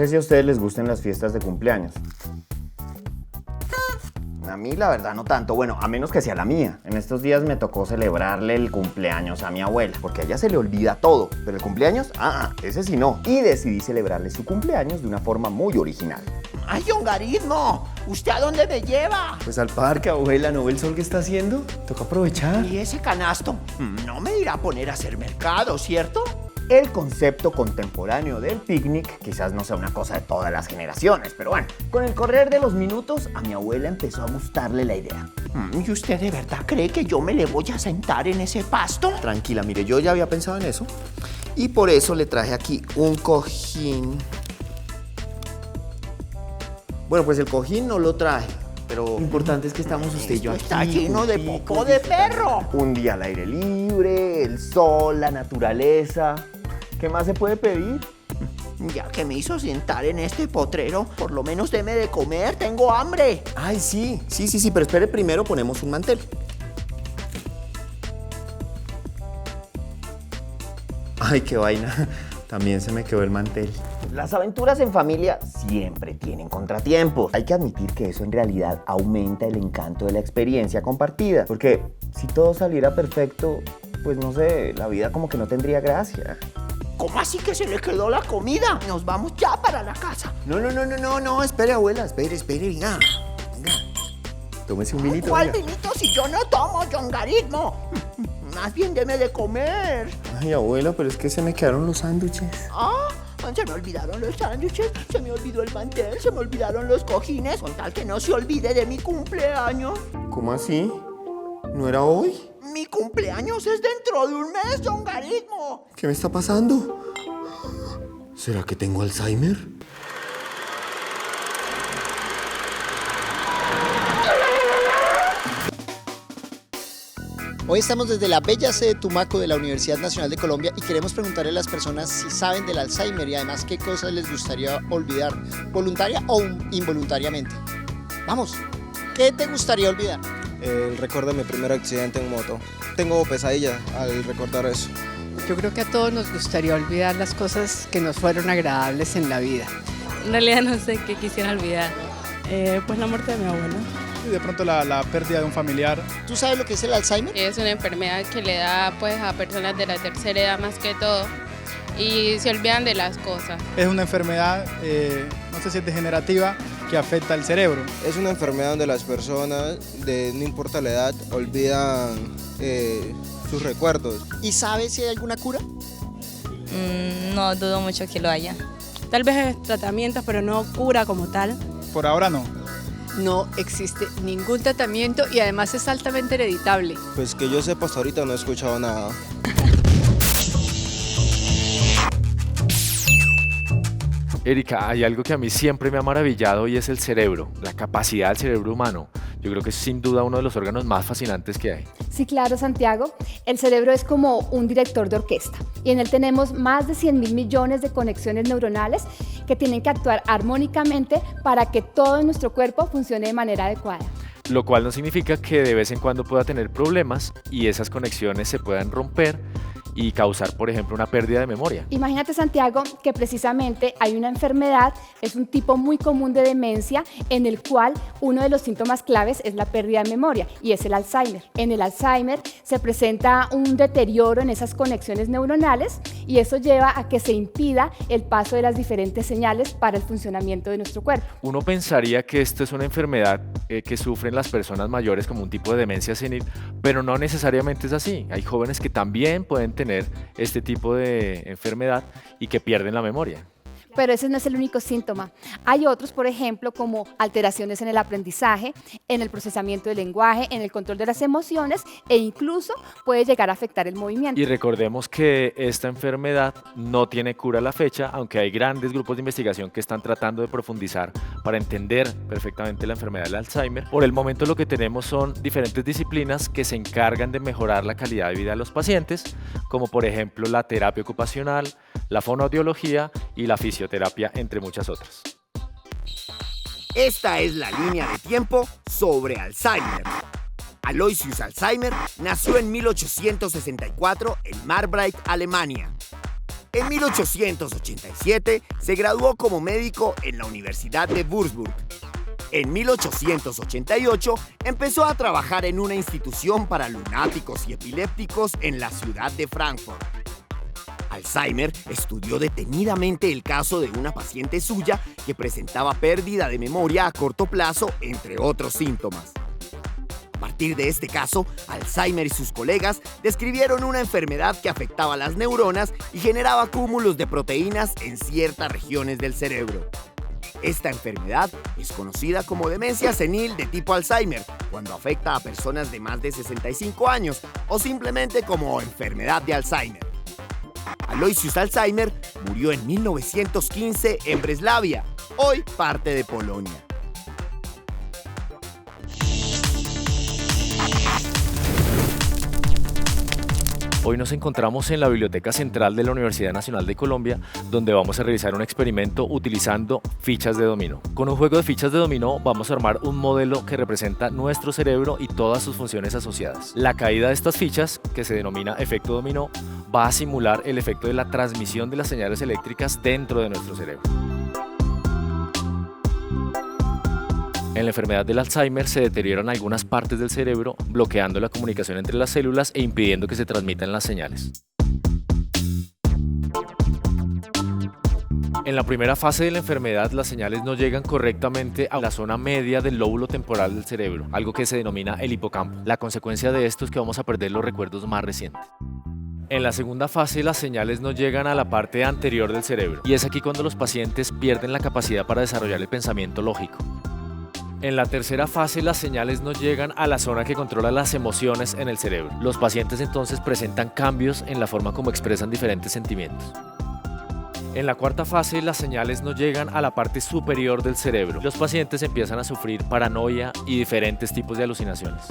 sé si a ustedes les gustan las fiestas de cumpleaños. A mí la verdad no tanto, bueno, a menos que sea la mía. En estos días me tocó celebrarle el cumpleaños a mi abuela, porque a ella se le olvida todo, pero el cumpleaños, ese sí no. Y decidí celebrarle su cumpleaños de una forma muy original. ¡Ay, Hongarismo! ¿Usted a dónde me lleva? Pues al parque, abuela, ¿no ve el sol que está haciendo? Toca aprovechar. ¿Y ese canasto? No me irá a poner a hacer mercado, ¿cierto? El concepto contemporáneo del picnic quizás no sea una cosa de todas las generaciones, pero bueno, con el correr de los minutos a mi abuela empezó a gustarle la idea. ¿Y usted de verdad cree que yo me le voy a sentar en ese pasto? Tranquila, mire, yo ya había pensado en eso y por eso le traje aquí un cojín. Bueno, pues el cojín no lo traje, pero lo importante es que estamos usted y yo aquí. Está lleno de popó de perro. Un día al aire libre, el sol, la naturaleza. ¿Qué más se puede pedir? Ya que me hizo sentar en este potrero, por lo menos deme de comer, tengo hambre. Ay, sí, pero espere, primero ponemos un mantel. Ay, qué vaina, también se me quedó el mantel. Las aventuras en familia siempre tienen contratiempos. Hay que admitir que eso en realidad aumenta el encanto de la experiencia compartida. Porque si todo saliera perfecto, pues no sé, la vida como que no tendría gracia. ¿Cómo así que se le quedó la comida? Nos vamos ya para la casa. No, espere, abuela, espere, venga. Tómese un vinito. ¿Cuál venga. vinito si yo no tomo, Hongarismo? Más bien deme de comer. Ay, abuela, pero es que se me quedaron los sándwiches. Se me olvidaron los sándwiches, se me olvidó el mantel, se me olvidaron los cojines, con tal que no se olvide de mi cumpleaños. ¿Cómo así? ¿No era hoy? Mi cumpleaños es dentro de un mes, Hongarismo. ¿Qué me está pasando? ¿Será que tengo Alzheimer? Hoy estamos desde la bella sede de Tumaco de la Universidad Nacional de Colombia y queremos preguntarle a las personas si saben del Alzheimer y además qué cosas les gustaría olvidar, voluntaria o involuntariamente. Vamos, ¿qué te gustaría olvidar? El recuerdo de mi primer accidente en moto. Tengo pesadilla al recordar eso. Yo creo que a todos nos gustaría olvidar las cosas que nos fueron agradables en la vida. En realidad no sé qué quisiera olvidar. Pues la muerte de mi abuelo. De pronto la pérdida de un familiar. ¿Tú sabes lo que es el Alzheimer? Es una enfermedad que le da pues a personas de la tercera edad más que todo y se olvidan de las cosas. Es una enfermedad, no sé si es degenerativa, que afecta al cerebro. Es una enfermedad donde las personas, no importa la edad, olvidan sus recuerdos. ¿Y sabes si hay alguna cura? No dudo mucho que lo haya. Tal vez tratamientos, pero no cura como tal. Por ahora no. No existe ningún tratamiento y además es altamente hereditable. Pues que yo sepa, hasta ahorita no he escuchado nada. Erika, hay algo que a mí siempre me ha maravillado y es el cerebro, la capacidad del cerebro humano. Yo creo que es sin duda uno de los órganos más fascinantes que hay. Sí, claro, Santiago. El cerebro es como un director de orquesta y en él tenemos más de 100.000 millones de conexiones neuronales que tienen que actuar armónicamente para que todo en nuestro cuerpo funcione de manera adecuada. Lo cual no significa que de vez en cuando pueda tener problemas y esas conexiones se puedan romper y causar, por ejemplo, una pérdida de memoria. Imagínate, Santiago, que precisamente hay una enfermedad, es un tipo muy común de demencia, en el cual uno de los síntomas claves es la pérdida de memoria, y es el Alzheimer. En el Alzheimer se presenta un deterioro en esas conexiones neuronales, y eso lleva a que se impida el paso de las diferentes señales para el funcionamiento de nuestro cuerpo. Uno pensaría que esto es una enfermedad que sufren las personas mayores como un tipo de demencia senil, pero no necesariamente es así. Hay jóvenes que también pueden tener este tipo de enfermedad y que pierden la memoria. Pero ese no es el único síntoma. Hay otros, por ejemplo, como alteraciones en el aprendizaje, en el procesamiento del lenguaje, en el control de las emociones e incluso puede llegar a afectar el movimiento. Y recordemos que esta enfermedad no tiene cura a la fecha, aunque hay grandes grupos de investigación que están tratando de profundizar para entender perfectamente la enfermedad del Alzheimer. Por el momento lo que tenemos son diferentes disciplinas que se encargan de mejorar la calidad de vida de los pacientes, como por ejemplo la terapia ocupacional, la fonoaudiología y la fisioterapia, entre muchas otras. Esta es la línea de tiempo sobre Alzheimer. Aloysius Alzheimer nació en 1864 en Marburg, Alemania. En 1887 se graduó como médico en la Universidad de Würzburg. En 1888 empezó a trabajar en una institución para lunáticos y epilépticos en la ciudad de Frankfurt. Alzheimer estudió detenidamente el caso de una paciente suya que presentaba pérdida de memoria a corto plazo, entre otros síntomas. A partir de este caso, Alzheimer y sus colegas describieron una enfermedad que afectaba las neuronas y generaba cúmulos de proteínas en ciertas regiones del cerebro. Esta enfermedad es conocida como demencia senil de tipo Alzheimer, cuando afecta a personas de más de 65 años, o simplemente como enfermedad de Alzheimer. Aloysius Alzheimer murió en 1915 en Breslavia, hoy parte de Polonia. Hoy nos encontramos en la Biblioteca Central de la Universidad Nacional de Colombia, donde vamos a realizar un experimento utilizando fichas de dominó. Con un juego de fichas de dominó vamos a armar un modelo que representa nuestro cerebro y todas sus funciones asociadas. La caída de estas fichas, que se denomina efecto dominó, va a simular el efecto de la transmisión de las señales eléctricas dentro de nuestro cerebro. En la enfermedad del Alzheimer se deterioran algunas partes del cerebro, bloqueando la comunicación entre las células e impidiendo que se transmitan las señales. En la primera fase de la enfermedad, las señales no llegan correctamente a la zona media del lóbulo temporal del cerebro, algo que se denomina el hipocampo. La consecuencia de esto es que vamos a perder los recuerdos más recientes. En la segunda fase, las señales no llegan a la parte anterior del cerebro, y es aquí cuando los pacientes pierden la capacidad para desarrollar el pensamiento lógico. En la tercera fase, las señales no llegan a la zona que controla las emociones en el cerebro. Los pacientes entonces presentan cambios en la forma como expresan diferentes sentimientos. En la cuarta fase, las señales no llegan a la parte superior del cerebro. Los pacientes empiezan a sufrir paranoia y diferentes tipos de alucinaciones.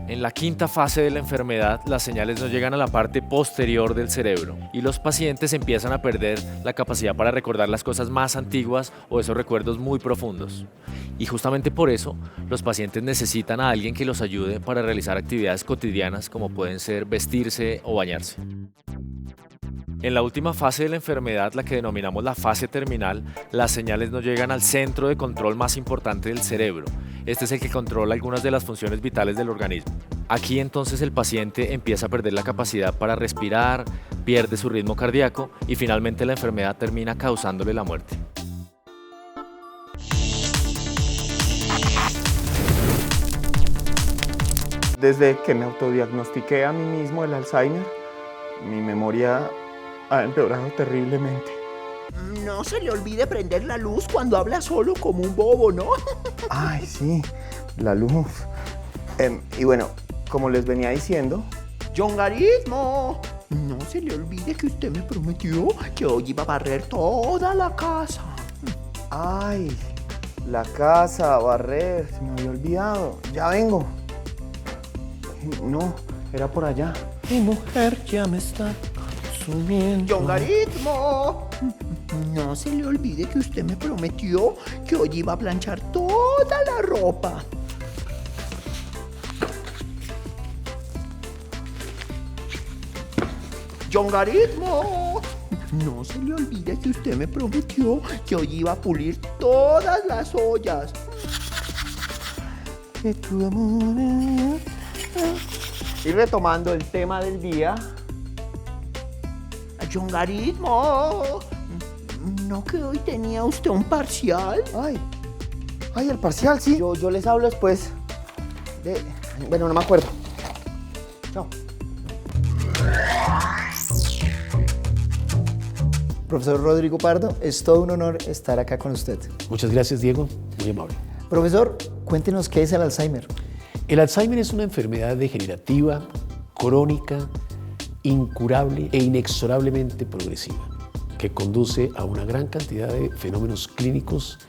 En la quinta fase de la enfermedad, las señales no llegan a la parte posterior del cerebro y los pacientes empiezan a perder la capacidad para recordar las cosas más antiguas o esos recuerdos muy profundos. Y justamente por eso, los pacientes necesitan a alguien que los ayude para realizar actividades cotidianas como pueden ser vestirse o bañarse. En la última fase de la enfermedad, la que denominamos la fase terminal, las señales no llegan al centro de control más importante del cerebro. Este es el que controla algunas de las funciones vitales del organismo. Aquí entonces el paciente empieza a perder la capacidad para respirar, pierde su ritmo cardíaco y finalmente la enfermedad termina causándole la muerte. Desde que me autodiagnostiqué a mí mismo el Alzheimer, mi memoria ha empeorado terriblemente. No se le olvide prender la luz cuando habla solo como un bobo, ¿no? Ay, sí, la luz. Y bueno, como les venía diciendo... ¡Yongarismo! No se le olvide que usted me prometió que hoy iba a barrer toda la casa. Ay, la casa, barrer, se me había olvidado. Ya vengo. No, era por allá. Mi mujer ya me está consumiendo. ¡Yongarismo! No se le olvide que usted me prometió que hoy iba a planchar toda la ropa. ¡Yongarismo! No se le olvide que usted me prometió que hoy iba a pulir todas las ollas. Y retomando el tema del día... ¡Yongarismo! ¿No que hoy tenía usted un parcial? Ay, el parcial, sí. Yo les hablo después. Bueno, no me acuerdo. Chao. Profesor Rodrigo Pardo, es todo un honor estar acá con usted. Muchas gracias, Diego. Muy amable. Profesor, cuéntenos qué es el Alzheimer. El Alzheimer es una enfermedad degenerativa, crónica, incurable e inexorablemente progresiva, que conduce a una gran cantidad de fenómenos clínicos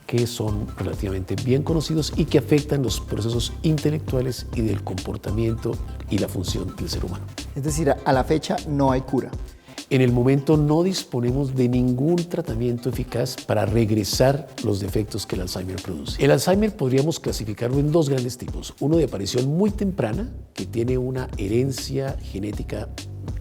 que son relativamente bien conocidos y que afectan los procesos intelectuales y del comportamiento y la función del ser humano. Es decir, a la fecha no hay cura. En el momento no disponemos de ningún tratamiento eficaz para regresar los defectos que el Alzheimer produce. El Alzheimer podríamos clasificarlo en dos grandes tipos. Uno de aparición muy temprana, que tiene una herencia genética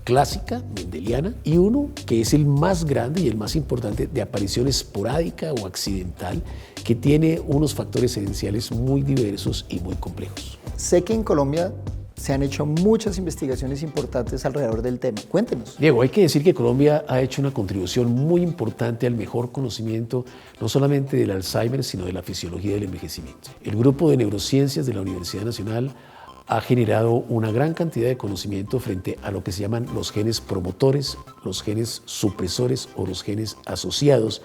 clásica, mendeliana, y uno que es el más grande y el más importante de aparición esporádica o accidental, que tiene unos factores esenciales muy diversos y muy complejos. Sé que en Colombia se han hecho muchas investigaciones importantes alrededor del tema. Cuéntenos. Diego, hay que decir que Colombia ha hecho una contribución muy importante al mejor conocimiento no solamente del Alzheimer, sino de la fisiología del envejecimiento. El grupo de neurociencias de la Universidad Nacional ha generado una gran cantidad de conocimiento frente a lo que se llaman los genes promotores, los genes supresores o los genes asociados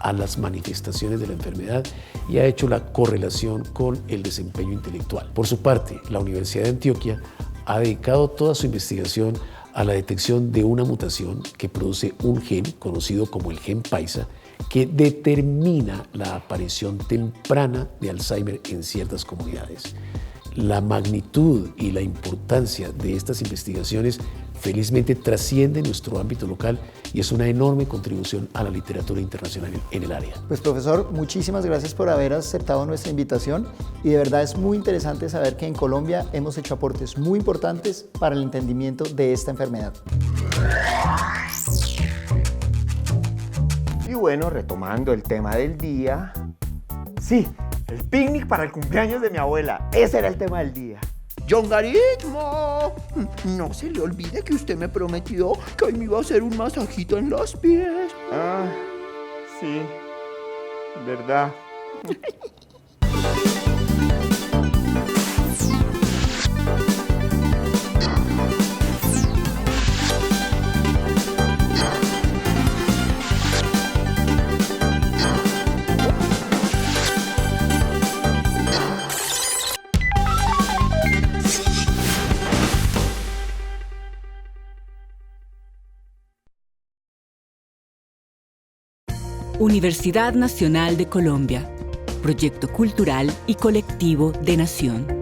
a las manifestaciones de la enfermedad y ha hecho la correlación con el desempeño intelectual. Por su parte, la Universidad de Antioquia ha dedicado toda su investigación a la detección de una mutación que produce un gen conocido como el gen paisa, que determina la aparición temprana de Alzheimer en ciertas comunidades. La magnitud y la importancia de estas investigaciones felizmente trasciende nuestro ámbito local y es una enorme contribución a la literatura internacional en el área. Pues profesor, muchísimas gracias por haber aceptado nuestra invitación y de verdad es muy interesante saber que en Colombia hemos hecho aportes muy importantes para el entendimiento de esta enfermedad. Y bueno, retomando el tema del día, sí, el picnic para el cumpleaños de mi abuela. Ese era el tema del día. John Garitmo, no se le olvide que usted me prometió que hoy me iba a hacer un masajito en los pies. Ah, sí, verdad. Universidad Nacional de Colombia, proyecto cultural y colectivo de Nación.